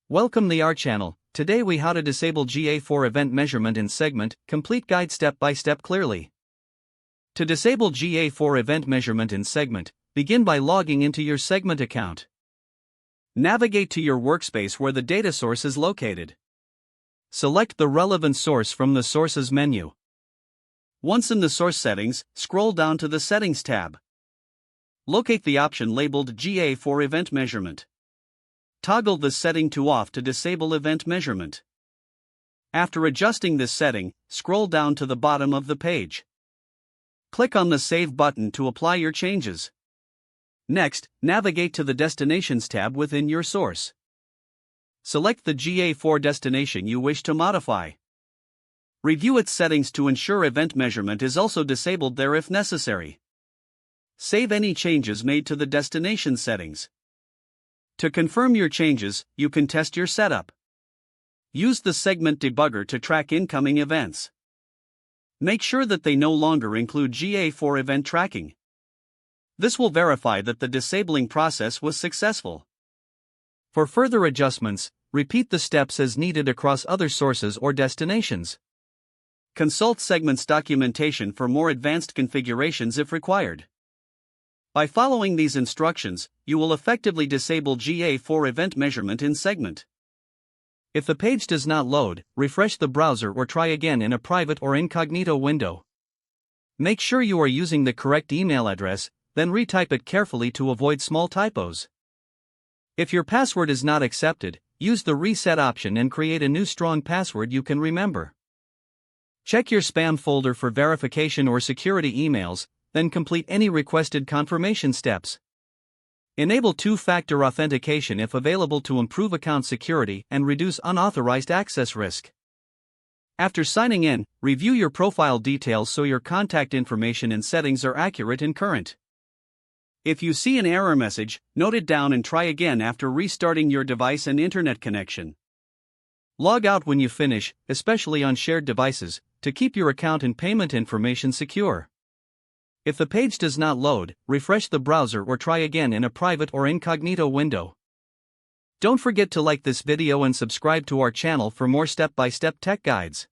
Welcome to our channel. Today we how to disable GA4 event measurement in segment, complete guide step by step clearly. To disable GA4 event measurement in segment, begin by logging into your segment account. Navigate to your workspace where the data source is located. Select the relevant source from the Sources menu. Once in the source settings, scroll down to the Settings tab. Locate the option labeled GA4 event measurement. Toggle this setting to off to disable event measurement. After adjusting this setting, scroll down to the bottom of the page. Click on the Save button to apply your changes. Next, navigate to the Destinations tab within your source. Select the GA4 destination you wish to modify. Review its settings to ensure event measurement is also disabled there if necessary. Save any changes made to the destination settings. To confirm your changes, you can test your setup. Use the segment debugger to track incoming events. Make sure that they no longer include GA4 event tracking. This will verify that the disabling process was successful. For further adjustments, repeat the steps as needed across other sources or destinations. Consult segments documentation for more advanced configurations if required. By following these instructions, you will effectively disable GA4 event measurement in segment. If the page does not load, refresh the browser or try again in a private or incognito window. Make sure you are using the correct email address, then retype it carefully to avoid small typos. If your password is not accepted, use the reset option and create a new strong password you can remember. Check your spam folder for verification or security emails, then complete any requested confirmation steps. Enable two-factor authentication if available to improve account security and reduce unauthorized access risk. After signing in, review your profile details so your contact information and settings are accurate and current. If you see an error message, note it down and try again after restarting your device and internet connection. Log out when you finish, especially on shared devices, to keep your account and payment information secure. If the page does not load, refresh the browser or try again in a private or incognito window. Don't forget to like this video and subscribe to our channel for more step-by-step tech guides.